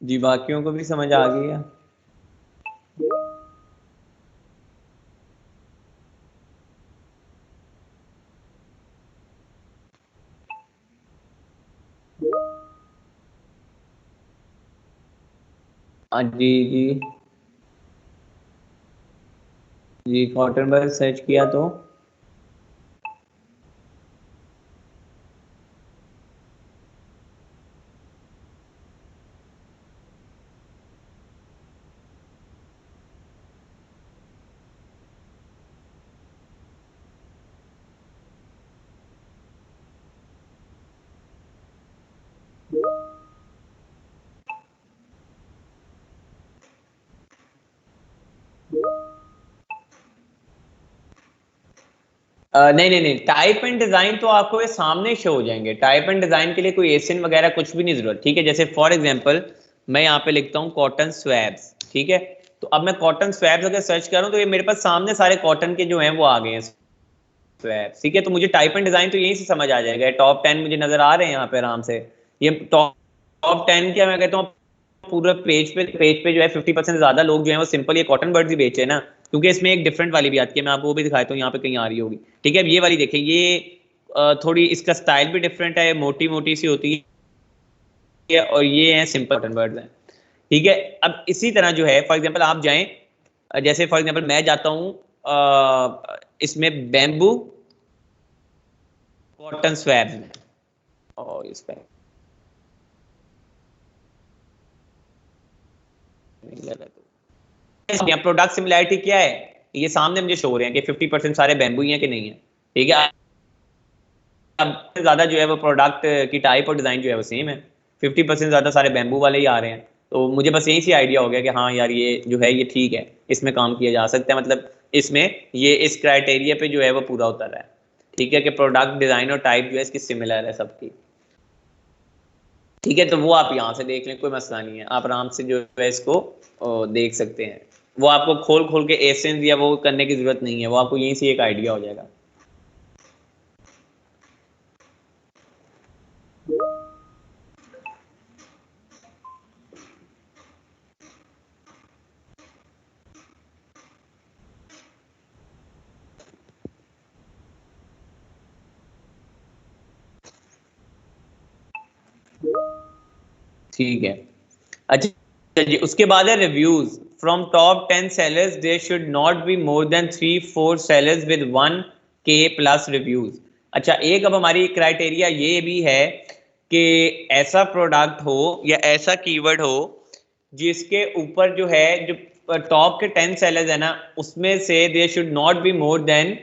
जी बाकियों को भी समझ आ गई है? हाँ जी जी जी, कॉटन बर्ड सर्च किया तो नहीं नहीं नहीं, टाइप एंड डिजाइन तो आपको ये सामने शो हो जाएंगे। टाइप एंड डिजाइन के लिए कोई एसिन वगैरह कुछ भी नहीं जरूरत, ठीक है। जैसे फॉर एग्जांपल मैं यहाँ पे लिखता हूँ कॉटन स्वैब्स, ठीक है। तो अब मैं कॉटन स्वैब्स अगर सर्च करूँ तो ये मेरे पास सामने सारे कॉटन के जो हैं वो आ गए हैं स्वैब्स, ठीक है। तो मुझे टाइप एंड डिजाइन तो यहीं से समझ आ जाएगा। टॉप 10 मुझे नजर आ रहे हैं यहाँ पे आराम से। ये टॉप 10 क्या मैं कहता हूँ, पूरा पेज पे जो है 50% ज्यादा लोग जो है वो सिंपल ये कॉटन बर्ड्स ही बेचे ना। क्योंकि इसमें एक डिफरेंट वाली भी आती है, मैं आपको वो भी दिखाता हूँ, यहाँ पे कहीं आ रही होगी, ठीक है। अब ये वाली देखें, ये थोड़ी इसका स्टाइल भी डिफरेंट है, मोटी मोटी सी होती है, और ये है सिंपल कॉटन बर्ड्स हैं, ठीक है। अब इसी तरह जो है फॉर एग्जांपल आप जाएं, जैसे फॉर एग्जांपल मैं जाता हूँ इसमें बैम्बू कॉटन स्वैब्स में, और इस पे प्रोडक्ट सिमिलैरिटी क्या है, ये सामने मुझे शो हो रहे हैं कि 50% सारे बैम्बू ही हैं कि नहीं है, ठीक है। अब ज्यादा जो है वो प्रोडक्ट की टाइप और डिजाइन जो है वो सेम है, 50% ज्यादा सारे बैम्बू वाले ही आ रहे हैं। तो मुझे बस यही सी आइडिया हो गया कि हाँ यार ये जो है ये ठीक है, इसमें काम किया जा सकता है, मतलब इसमें ये इस क्राइटेरिया पे जो है वो पूरा उतर रहा है, ठीक है, कि प्रोडक्ट डिजाइन और टाइप जो है इसकी सिमिलर है सबकी, ठीक है। तो वो आप यहाँ से देख लें, कोई मसला नहीं है, आप आराम से जो है इसको देख सकते हैं। वो आपको खोल खोल के एसेंस या वो करने की जरूरत नहीं है, वो आपको यहीं से एक आइडिया हो जाएगा। ठीक है, अच्छा जी, उसके बाद है reviews. From top 10 sellers there should not be more than 3-4 sellers with 1K plus reviews. अच्छा, एक अब हमारी क्राइटेरिया ये भी है कि ऐसा प्रोडक्ट हो या ऐसा कीवर्ड हो जिसके ऊपर जो है जो टॉप के 10 सेलर्स है ना, उसमें से there should not be more than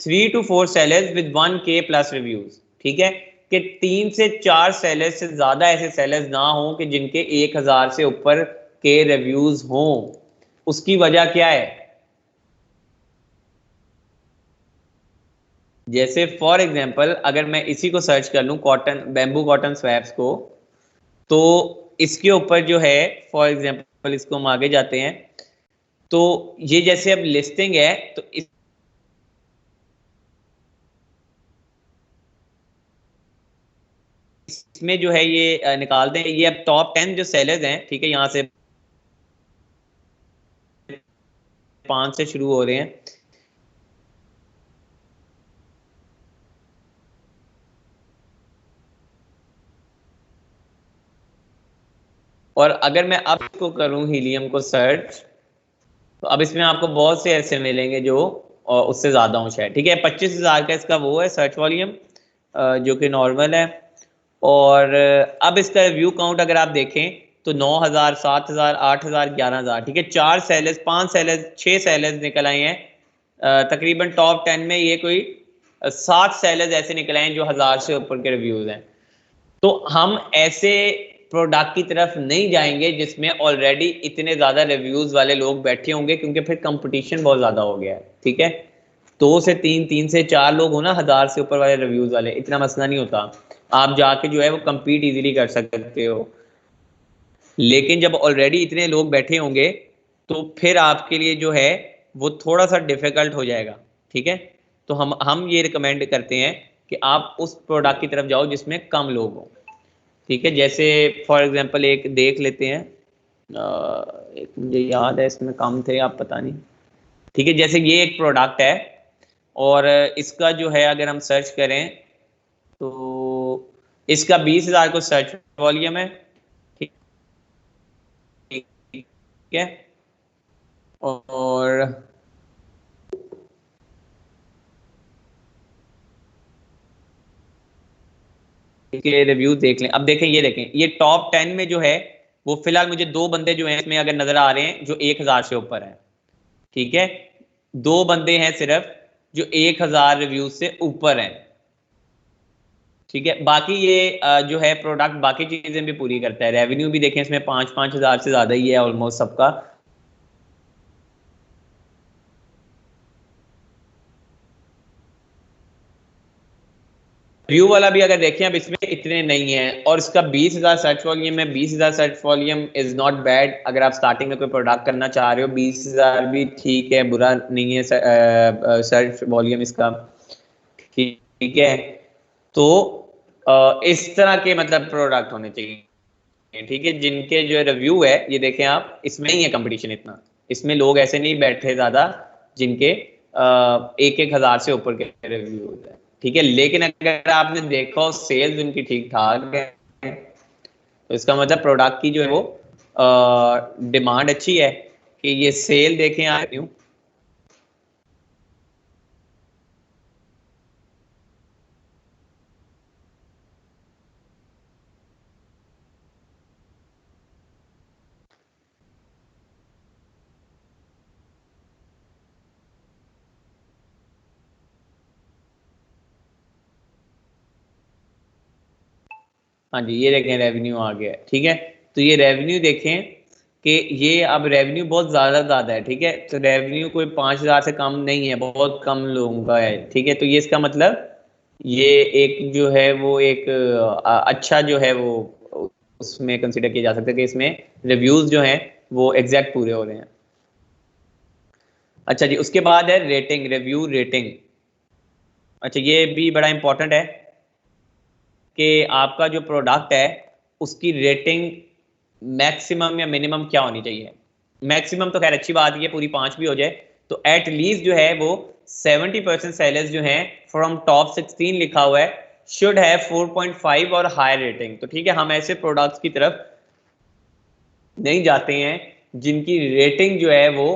3-4 sellers with 1K plus reviews, ठीक है। कि 3 से 4 सेलर्स से ज्यादा ऐसे सेलर्स ना हो कि जिनके 1000 से ऊपर के रिव्यूज हों। उसकी वजह क्या है, जैसे फॉर एग्जांपल अगर मैं इसी को सर्च कर लूं, कॉटन बैम्बू कॉटन स्वैप्स को, तो इसके ऊपर जो है फॉर एग्जांपल इसको हम आगे जाते हैं, तो ये जैसे अब लिस्टिंग है तो इसमें जो है ये निकाल दें, ये अब टॉप 10 जो सेलर्स हैं, ठीक है, यहाँ से 5 से शुरू हो रहे हैं। और अगर मैं अब इसको करूं हीलियम को सर्च, तो अब इसमें आपको बहुत से ऐसे मिलेंगे जो उससे ज्यादा ऊंचा है, ठीक है। 25,000 का इसका वो है सर्च वॉल्यूम, जो कि नॉर्मल है। और अब इसका व्यू काउंट अगर आप देखें तो 9,000, 7,000, 8,000, 11,000, ठीक है। 4 सेलर्स, 5 सेलर्स, 6 सेलर्स निकल आए हैं। तकरीबन टॉप 10 में ये कोई 7 सेलर्स ऐसे निकल आए हैं जो 1000 से ऊपर के रिव्यूज हैं। तो हम ऐसे प्रोडक्ट की तरफ नहीं जाएंगे जिसमें ऑलरेडी इतने ज्यादा रिव्यूज वाले लोग बैठे होंगे, क्योंकि फिर कंपटीशन बहुत ज्यादा हो गया है, ठीक है। 2 से 3, 3 से 4 लोग हो ना 1000 से ऊपर वाले रिव्यूज वाले, इतना मसला नहीं होता, आप जाके जो है वो compete इजीली कर सकते हो। लेकिन जब ऑलरेडी इतने लोग बैठे होंगे तो फिर आपके लिए जो है वो थोड़ा सा डिफिकल्ट हो जाएगा, ठीक है। तो हम ये रिकमेंड करते हैं कि आप उस प्रोडक्ट की तरफ जाओ जिसमें कम लोग हों, ठीक है। जैसे फॉर एग्जांपल एक देख लेते हैं, एक मुझे याद है इसमें कम थे, आप पता नहीं, ठीक है। जैसे ये एक प्रोडक्ट है और इसका जो है अगर हम सर्च करें तो इसका 20,000 को सर्च वॉल्यूम है, ठीक है। और के रिव्यूज देख लें। अब देखें, ये देखें, ये टॉप 10 में जो है वो फिलहाल मुझे 2 बंदे जो हैं इसमें अगर नजर आ रहे हैं जो 1,000 से ऊपर है, ठीक है। 2 बंदे हैं सिर्फ जो 1,000 रिव्यूज से ऊपर हैं, ठीक है। बाकी ये जो है प्रोडक्ट बाकी चीजें भी पूरी करता है। रेवेन्यू भी देखें इसमें 5-5 हज़ार से ज्यादा ही है ऑलमोस्ट सबका। व्यू वाला भी अगर देखें अब इसमें इतने नहीं है, और इसका 20,000 सर्च वॉल्यूम है। 20,000 search volume is not bad. अगर आप स्टार्टिंग में कोई प्रोडक्ट करना चाह रहे हो 20,000 भी ठीक है, बुरा नहीं है सर्च वॉल्यूम इसका, ठीक है। तो इस तरह के मतलब प्रोडक्ट होने चाहिए, ठीक है, जिनके जो रिव्यू है, ये देखें आप, इसमें नहीं है कंपटीशन इतना, इसमें लोग ऐसे नहीं बैठे ज्यादा जिनके 1-1 हज़ार से ऊपर के रिव्यू है, ठीक है। लेकिन अगर आपने देखा सेल्स उनकी ठीक ठाक है, तो इसका मतलब प्रोडक्ट की जो है वो डिमांड अच्छी है कि ये सेल देखें आप न्यू। हाँ जी, ये देखें रेवेन्यू आ गया, ठीक है। तो ये रेवेन्यू देखें कि ये अब रेवेन्यू बहुत ज़्यादा है, ठीक है। तो रेवेन्यू कोई 5,000 से कम नहीं है, बहुत कम लोगों का है, ठीक है। तो ये इसका मतलब ये एक जो है वो एक अच्छा जो है वो उसमें कंसिडर किया जा सकता है कि इसमें रिव्यूज जो हैं वो एग्जैक्ट पूरे हो रहे हैं। अच्छा जी, उसके बाद है रेटिंग, रिव्यू रेटिंग। अच्छा, ये भी बड़ा इंपॉर्टेंट है कि आपका जो प्रोडक्ट है उसकी रेटिंग मैक्सिमम या मिनिमम क्या होनी चाहिए। मैक्सिमम तो खैर अच्छी बात है, पूरी 5 भी हो जाए, तो एट लीस्ट जो है वो 70% सेलर्स जो हैं फ्रॉम टॉप 16 लिखा हुआ है शुड हैव 4.5 और हाई रेटिंग। तो ठीक है, हम ऐसे प्रोडक्ट्स की तरफ नहीं जाते हैं जिनकी रेटिंग जो है वो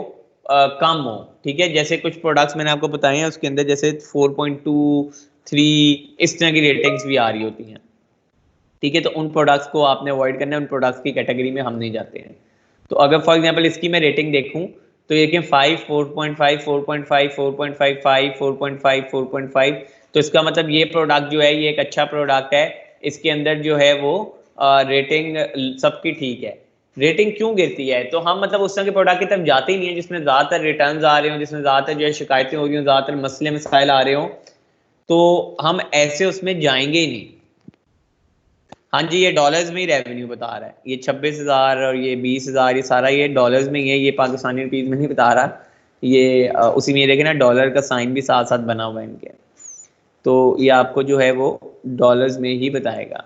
कम हो, ठीक है। जैसे कुछ प्रोडक्ट्स मैंने आपको बताए हैं उसके अंदर जैसे 4.2, 3 इस तरह की रेटिंग्स भी आ रही होती हैं, ठीक है। तो उन प्रोडक्ट्स को आपने अवॉइड करना है, उन प्रोडक्ट्स की कैटेगरी में हम नहीं जाते हैं। तो अगर फॉर एग्जांपल इसकी मैं रेटिंग देखूं तो ये कि 5, 4.5, 4.5, 4.55, 4.5, 4.5, तो इसका मतलब ये प्रोडक्ट जो है ये एक अच्छा प्रोडक्ट है। इसके अंदर जो है वो रेटिंग सबकी ठीक है। रेटिंग क्यों गिरती है? तो हम मतलब उस तरह के प्रोडक्ट की तरफ जाते ही नहीं है जिसमें ज़्यादातर रिटर्न्स आ रहे हो, जिसमें ज़्यादातर जो है शिकायतें हो रही हो, ज़्यादातर मसले मसाइल आ रहे हो, तो हम ऐसे उसमें जाएंगे ही नहीं। हाँ जी, ये डॉलर्स में ही रेवेन्यू बता रहा है, ये 26,000 और ये 20,000, ये सारा ये डॉलर्स में ही है, ये पाकिस्तानी रुपीज में नहीं बता रहा। ये उसी में ये देखे ना, डॉलर का साइन भी साथ साथ बना हुआ है इनके, तो ये आपको जो है वो डॉलर्स में ही बताएगा।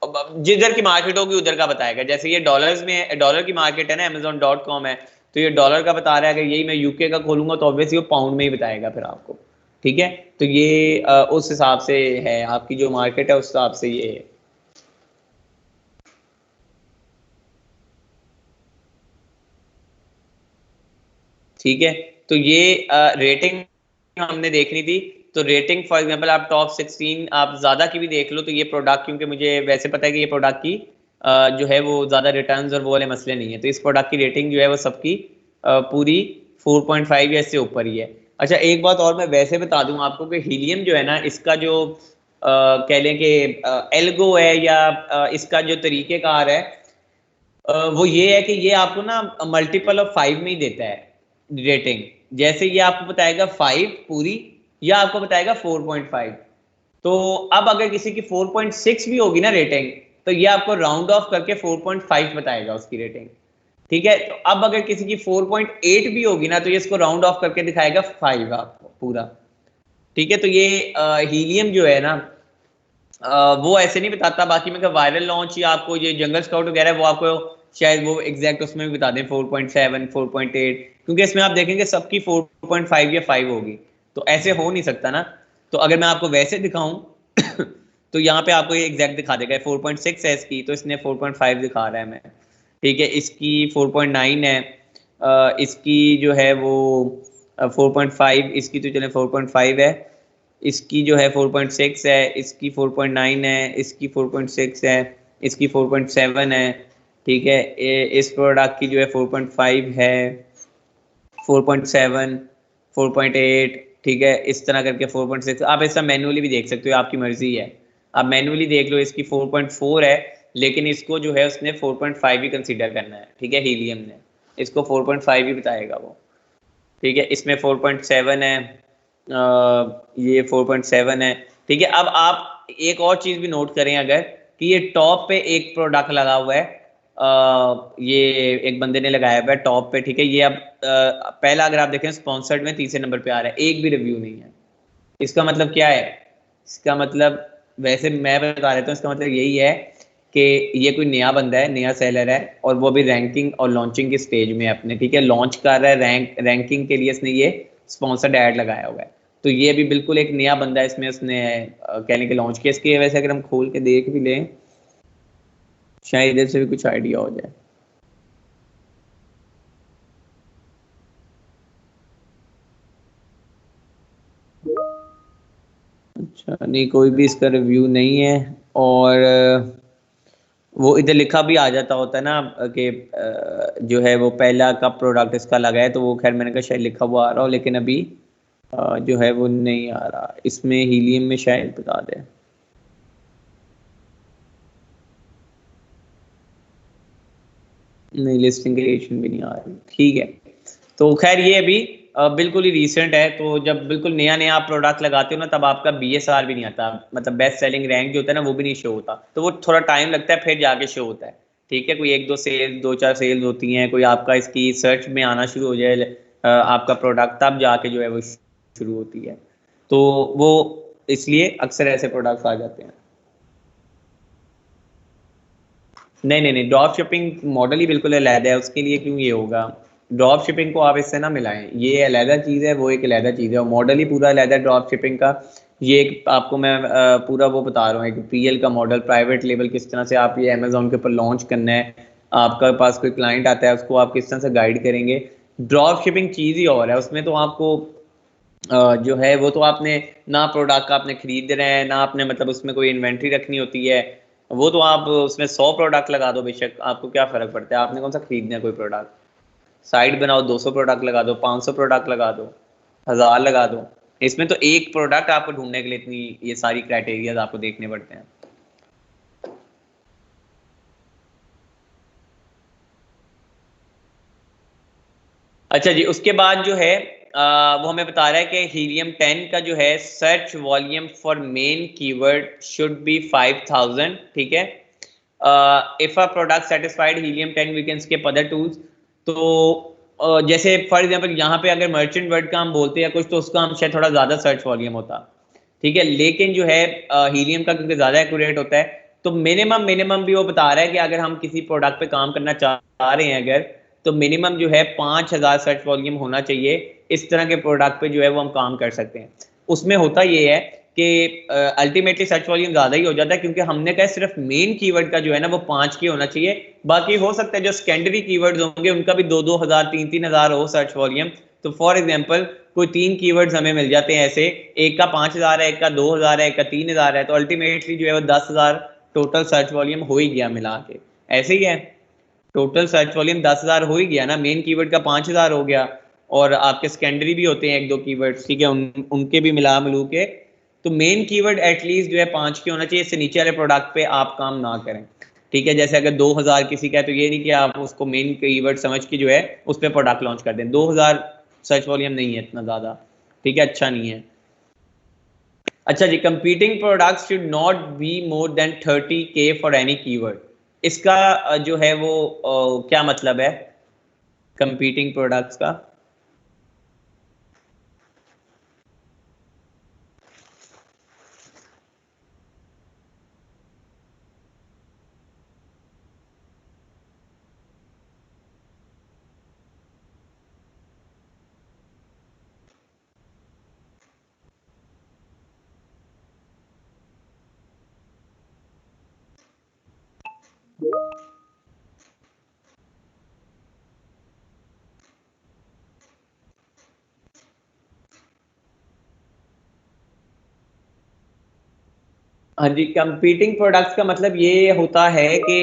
अब जिधर की मार्केट होगी उधर का बताएगा। जैसे ये डॉलर्स में, डॉलर की मार्केट है ना, Amazon.com है, तो ये डॉलर का बता रहा है। अगर यही मैं यूके का खोलूंगा तो ऑब्वियसली वो पाउंड में ही बताएगा फिर आपको, ठीक है। तो ये उस हिसाब से है, आपकी जो मार्केट है उस हिसाब से ये है, ठीक है। तो ये रेटिंग हमने देखनी थी। तो रेटिंग फॉर एग्जांपल आप टॉप 16 आप ज्यादा की भी देख लो, तो ये प्रोडक्ट, क्योंकि मुझे वैसे पता है कि ये प्रोडक्ट की जो है वो ज्यादा रिटर्न्स और वो वाले मसले नहीं है, तो इस प्रोडक्ट की रेटिंग जो है वो सबकी पूरी 4.5 या इससे ऊपर ही है। अच्छा, एक बात और मैं वैसे बता दूं आपको कि हीलियम जो है ना, इसका जो कह लें कि एल्गो है या इसका जो तरीकेकार है, वो ये है कि ये आपको ना मल्टीपल ऑफ 5 में ही देता है रेटिंग। जैसे ये आपको बताएगा 5 पूरी, या आपको बताएगा 4.5। तो अब अगर किसी की 4.6 भी होगी ना रेटिंग, तो ये आपको राउंड ऑफ करके 4.5 बताएगा उसकी रेटिंग, ठीक है। तो अब अगर किसी की 4.8 भी होगी ना तो ये इसको राउंड ऑफ करके दिखाएगा 5 आपको पूरा। ठीक है, तो ये हीलियम जो है ना वो ऐसे नहीं बताता। बाकी मैं वायरल लॉन्च या आपको ये जंगल स्काउट वगैरह वो आपको शायद वो एग्जैक्ट उसमें भी बता दें 4.7 4.8, क्योंकि इसमें आप देखेंगे सबकी 4.5 या 5 होगी, तो ऐसे हो नहीं सकता ना। तो अगर मैं आपको वैसे दिखाऊं तो यहाँ पे आपको ये एग्जैक्ट दिखा देगा 4.6 है इसकी, तो इसने 4.5 दिखा रहा है मैं। ठीक है, इसकी 4.9 है, इसकी जो है वो 4.5, इसकी तो चले 4.5 है, इसकी जो है 4.6 है, इसकी 4.9 है, इसकी 4.6 है, इसकी 4.7 है। ठीक है, इस प्रोडक्ट की जो है 4.5 है, 4.7, 4.8। ठीक है, इस तरह करके 4.6 आप ऐसा मैनुअली भी देख सकते हो, आपकी मर्जी है, आप मैनुअली देख लो। इसकी 4.4 है, लेकिन इसको जो है उसने 4.5 ही कंसीडर करना है। ठीक है, हीलियम ने इसको 4.5 ही बताएगा वो। ठीक है, इसमें 4.7 है, ये 4.7 है। ठीक है, अब आप एक और चीज भी नोट करें अगर, कि ये टॉप पे एक प्रोडक्ट लगा हुआ है, ये एक बंदे ने लगाया हुआ है टॉप पे। ठीक है, ये अब पहला अगर आप देखें स्पॉन्सर्ड में तीसरे नंबर पे आ रहा है, एक भी रिव्यू नहीं है। इसका मतलब क्या है? इसका मतलब, वैसे मैं बता देता हूँ, इसका मतलब यही है कि ये कोई नया बंदा है, नया सेलर है, और वो भी रैंकिंग और लॉन्चिंग के स्टेज में अपने। ठीक है, लॉन्च कर रहा है, रैंकिंग के लिए इसने ये स्पॉन्सर्ड ऐड लगाया हुआ है। तो ये भी बिल्कुल एक नया बंदा है, इसमें उसने कहने के लॉन्च किया। इसके वैसे अगर हम खोल के देख भी लें, शायद इधर से भी कुछ आइडिया हो जाए। अच्छा, नहीं कोई भी इसका रिव्यू नहीं है। और वो इधर लिखा भी आ जाता होता है ना कि जो है वो पहला का प्रोडक्ट इसका लगा है, तो वो खैर मैंने कहा शायद लिखा हुआ आ रहा हो, लेकिन अभी जो है वो नहीं आ रहा। इसमें हीलियम में शायद बता दे। नहीं, लिस्टिंग क्रिएशन भी नहीं आ रही। ठीक है, तो खैर ये अभी बिल्कुल ही रीसेंट है। तो जब बिल्कुल नया नया आप प्रोडक्ट लगाते हो ना, तब आपका BSR भी नहीं आता, मतलब बेस्ट सेलिंग रैंक जो होता है ना वो भी नहीं शो होता। तो वो थोड़ा टाइम लगता है, फिर जाके शो होता है। ठीक है, कोई एक दो सेल, दो चार सेल्स होती हैं, कोई आपका इसकी सर्च में आना शुरू हो जाए आपका प्रोडक्ट, तब जाके जो है वो शुरू होती है। तो वो इसलिए अक्सर ऐसे प्रोडक्ट्स आ जाते हैं। नहीं नहीं नहीं, ड्रॉप शिपिंग मॉडल ही बिल्कुल अलग है, उसके लिए क्यों ये होगा? ड्रॉप शिपिंग को आप इससे ना मिलाएं, ये अलग चीज़ है, वो एक अलग चीज़ है, और मॉडल ही पूरा अलग है ड्रॉप शिपिंग का। ये एक आपको मैं पूरा वो बता रहा हूँ, एक PL का मॉडल, प्राइवेट लेबल, किस तरह से आप ये अमेजोन के ऊपर लॉन्च करना है। आपका पास कोई क्लाइंट आता है, उसको आप किस तरह से गाइड करेंगे। ड्रॉप शिपिंग चीज़ ही और है, उसमें तो आपको जो है वो तो आपने ना प्रोडक्ट आपने खरीद रहे हैं, ना आपने मतलब उसमें कोई इन्वेंट्री रखनी होती है। वो तो आप उसमें 100 प्रोडक्ट लगा दो, बेशक आपको क्या फर्क पड़ता है, आपने कौन सा खरीदना है कोई प्रोडक्ट। साइट बनाओ, 200 प्रोडक्ट लगा दो, 500 प्रोडक्ट लगा दो, 1000 लगा दो। इसमें तो एक प्रोडक्ट आपको ढूंढने के लिए इतनी ये सारी क्राइटेरियाज आपको देखने पड़ते हैं। अच्छा जी, उसके बाद जो है वो हमें बता रहा है कि हीलियम 10 का जो है search volume for main keyword should be 5000। ठीक है, if a product satisfied Helium 10 we can skip other tools. तो जैसे फॉर एग्जांपल यहाँ पे अगर मर्चेंट वर्ड का हम बोलते हैं कुछ, तो उसका हम शायद थोड़ा ज्यादा सर्च वॉल्यूम होता। ठीक है, लेकिन जो है हीलियम का क्योंकि ज्यादा एक्यूरेट होता है, तो मिनिमम मिनिमम भी वो बता रहा है कि अगर हम किसी प्रोडक्ट पे काम करना चाह रहे हैं अगर, तो मिनिमम जो है 5000 सर्च वॉल्यूम होना चाहिए। इस तरह के प्रोडक्ट पे जो है वो हम काम कर सकते हैं। उसमें होता ये है कि अल्टीमेटली सर्च वॉल्यूम ज्यादा ही हो जाता है, क्योंकि हमने कहा सिर्फ मेन कीवर्ड का जो है ना वो 5 की होना चाहिए। बाकी हो सकता है जो सेकेंडरी कीवर्ड्स होंगे उनका भी 2-2 हजार 3-3 हजार हो सर्च वॉल्यूम। तो फॉर एग्जाम्पल कोई 3 कीवर्ड्स हमें मिल जाते हैं ऐसे, एक का 5000 है, एक का 2000 है, एक का 3000 है, तो अल्टीमेटली जो है वो 10,000 टोटल सर्च वॉल्यूम हो ही गया मिला के। ऐसे ही है, टोटल सर्च वॉल्यूम 10,000 हो ही गया ना, मेन कीवर्ड का 5,000 हो गया, और आपके सेकेंडरी भी होते हैं एक दो कीवर्ड। ठीक है, उनके भी मिला मिलू के, तो मेन कीवर्ड एटलीस्ट जो है 5 के होना चाहिए, इससे नीचे वाले प्रोडक्ट पे आप काम ना करें। ठीक है, जैसे अगर 2000 किसी का है, तो ये नहीं कि आप उसको मेन कीवर्ड समझ के जो है उस पर प्रोडक्ट लॉन्च कर दें। 2000 सर्च वॉल्यूम नहीं है इतना ज्यादा। ठीक है, अच्छा नहीं है। अच्छा जी, competing products should not be more than 30K for any keyword. इसका जो है वो क्या मतलब है? कंपीटिंग प्रोडक्ट्स का। हाँ जी, कंपीटिंग प्रोडक्ट्स का मतलब ये होता है कि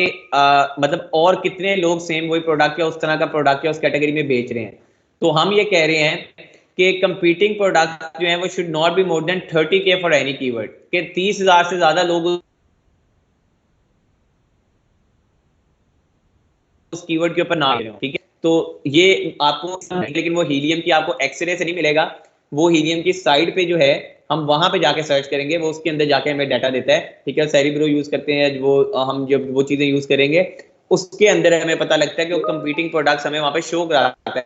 मतलब और कितने लोग सेम वही प्रोडक्ट या उस तरह का प्रोडक्ट या उस कैटेगरी में बेच रहे हैं। तो हम ये कह रहे हैं कि कंपीटिंग प्रोडक्ट जो है वो should not be more than 30K for any keyword, कि 30,000 से ज्यादा लोग उस कीवर्ड के ऊपर ना ले रहे हो, ठीक है। तो ये आपको, लेकिन वो हीलियम की आपको एक्सरे से नहीं मिलेगा, वो हीलियम की साइड पे जो है हम वहां पे जाके सर्च करेंगे, वो उसके अंदर जाके हमें डाटा देता है, ठीक है। सेरिब्रो यूज करते हैं वो, हम जब वो चीजें यूज करेंगे उसके अंदर हमें पता लगता है कि वो कंपीटिंग प्रोडक्ट्स हमें वहां पे शो कराता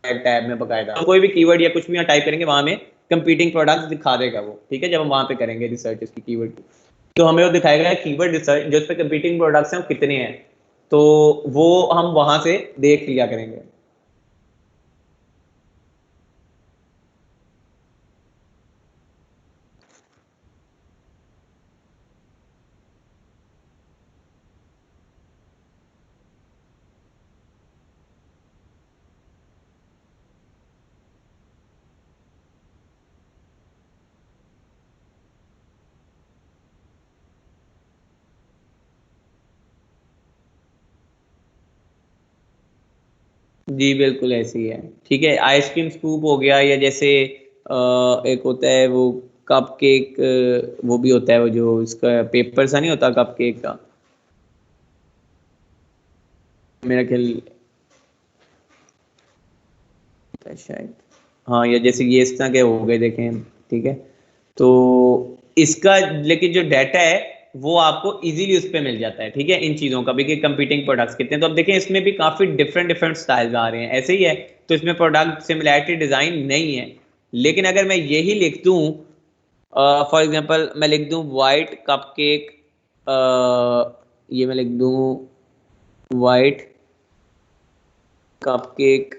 है टैब में बकायदा। तो कोई भी कीवर्ड या कुछ भी यहाँ टाइप करेंगे वहां में कंपीटिंग प्रोडक्ट्स दिखा देगा वो, ठीक है। जब हम वहां पे करेंगे रिसर्च इसकी कीवर्ड की, तो हमें वो दिखाएगा कीवर्ड रिसर्च जो इस पे कंपीटिंग प्रोडक्ट्स हैं वो कितने हैं, तो वो हम वहां से देख लिया करेंगे। जी बिल्कुल ऐसी है, ठीक है। आइसक्रीम स्कूप हो गया, या जैसे एक होता है वो कप केक, वो भी होता है वो जो इसका पेपर सा नहीं होता कप केक का, मेरा ख्याल है शायद। हाँ, या जैसे ये इस तरह के हो गए देखें, ठीक है। तो इसका लेकिन जो डाटा है वो आपको इजीली उस पे मिल जाता है, ठीक है, इन चीजों का भी कि कंपीटिंग प्रोडक्ट्स कितने हैं। तो अब देखें इसमें भी काफी डिफरेंट डिफरेंट स्टाइल्स आ रहे हैं, ऐसे ही है। तो इसमें प्रोडक्ट सिमिलैरिटी डिजाइन नहीं है, लेकिन अगर मैं यही लिख दूं, फॉर एग्जांपल मैं लिख दूं वाइट कपकेक, ये मैं लिख दूं वाइट कपकेक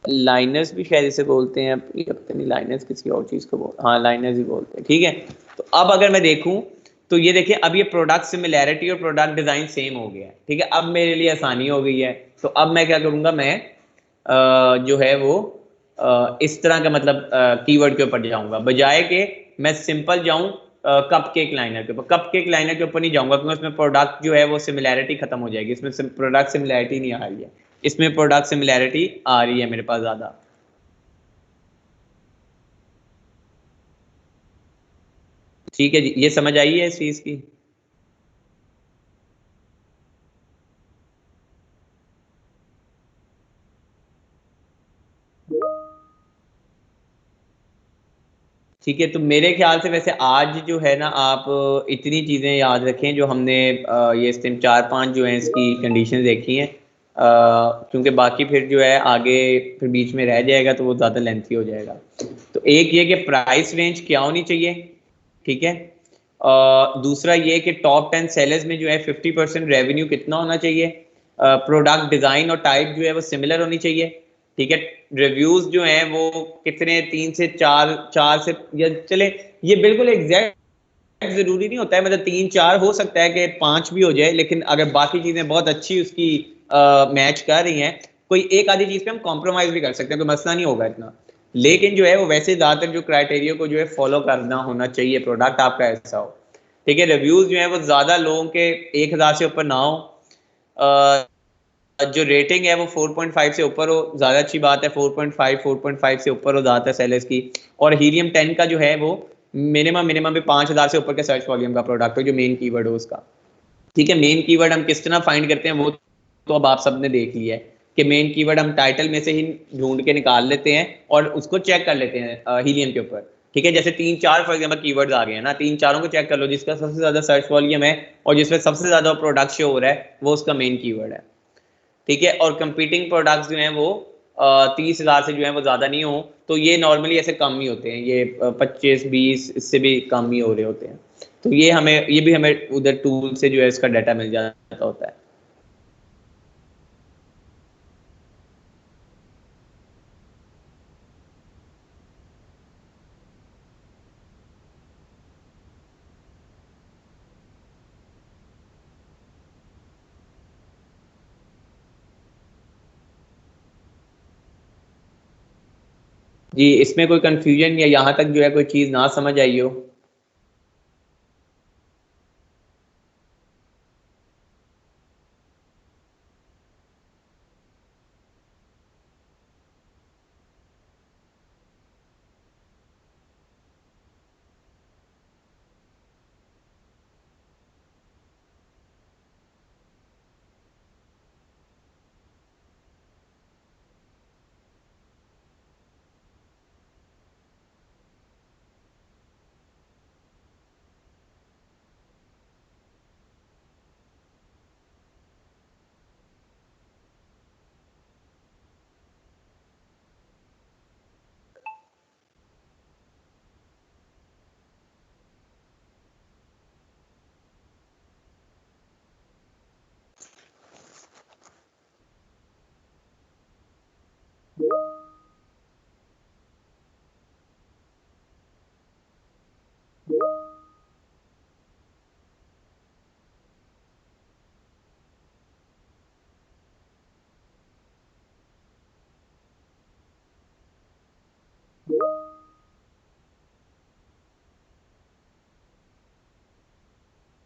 लाइनर्स भी शायद इसे बोलते हैं, अब ये पता नहीं लाइनर्स किसी और चीज को हाँ लाइनर्स ही बोलते हैं, ठीक है। तो अब अगर मैं देखूं तो ये देखिए, अब ये प्रोडक्ट सिमिलैरिटी और प्रोडक्ट डिजाइन सेम हो गया है, ठीक है। अब मेरे लिए आसानी हो गई है। तो अब मैं क्या करूंगा, मैं जो है वो इस तरह का मतलब कीवर्ड के ऊपर जाऊंगा, बजाय के मैं सिंपल जाऊं कप केक लाइनर के ऊपर। कप केक लाइनर के ऊपर नहीं जाऊंगा क्योंकि उसमें प्रोडक्ट जो है वो सिमिलैरिटी खत्म हो जाएगी, इसमें प्रोडक्ट सिमिलैरिटी नहीं आ रही है, इसमें प्रोडक्ट सिमिलैरिटी आ रही है मेरे पास ज्यादा। ठीक है जी, ये समझ आई है इस चीज की। ठीक है, तो मेरे ख्याल से वैसे आज जो है ना, आप इतनी चीजें याद रखें जो हमने ये इस टाइम 4-5 जो है इसकी कंडीशन देखी हैं, क्योंकि बाकी फिर जो है आगे फिर बीच में रह जाएगा तो वो ज़्यादा लेंथी हो जाएगा। तो एक ये कि प्राइस रेंज क्या होनी चाहिए, ठीक है। दूसरा ये कि टॉप 10 सेलर्स में जो है 50% रेवेन्यू कितना होना चाहिए। प्रोडक्ट डिजाइन और टाइप जो है वो सिमिलर होनी चाहिए, ठीक है। रिव्यूज जो हैं वो कितने, 3 से 4, 4 से, या चले ये बिल्कुल एग्जैक्ट जरूरी नहीं होता है, मतलब 3-4 हो सकता है कि 5 भी हो जाए, लेकिन अगर बाकी चीजें बहुत अच्छी उसकी मैच कर रही हैं, कोई एक आधी चीज पे हम कॉम्प्रोमाइज भी कर सकते हैं, कोई मसला नहीं होगा इतना। लेकिन जो है वो वैसे ज्यादातर जो क्राइटेरिया को जो है फॉलो करना होना चाहिए, प्रोडक्ट आपका ऐसा हो, ठीक है। रिव्यूज जो है वो ज्यादा लोगों के 1,000 से ऊपर ना हो, जो रेटिंग है वो 4.5 से ऊपर हो, ज्यादा अच्छी बात है। 4.5 4.5 से ऊपर हो ज्यादातर सेलर्स की। और हीलियम 10 का जो है वो मिनिमम मिनिमम भी 5,000 से ऊपर के सर्च वॉल्यूम का प्रोडक्ट हो, जो मेन कीवर्ड हो उसका, ठीक है। मेन कीवर्ड हम किस तरह फाइंड करते हैं वो तो अब आप सबने देख लिया है कि मेन कीवर्ड हम टाइटल में से ही ढूंढ के निकाल लेते हैं और उसको चेक कर लेते हैं हीलियम के ऊपर, ठीक है। जैसे 3-4 फॉर एग्जाम्पल कीवर्ड्स आ गए हैं ना, 3-4 को चेक कर लो, जिसका सबसे ज्यादा सर्च वॉल्यूम है और जिसमें सबसे ज्यादा प्रोडक्ट शो हो रहा है वो उसका मेन कीवर्ड है। ठीक है, और कंपीटिंग प्रोडक्ट्स जो हैं वो 30,000 से जो है वो ज़्यादा नहीं हो, तो ये नॉर्मली ऐसे कम ही होते हैं, ये 25-20 इससे भी कम ही हो रहे होते हैं। तो ये भी हमें उधर टूल से जो है इसका डाटा मिल जाता होता है। जी, इसमें कोई कंफ्यूजन या यहाँ तक जो है कोई चीज़ ना समझ आई हो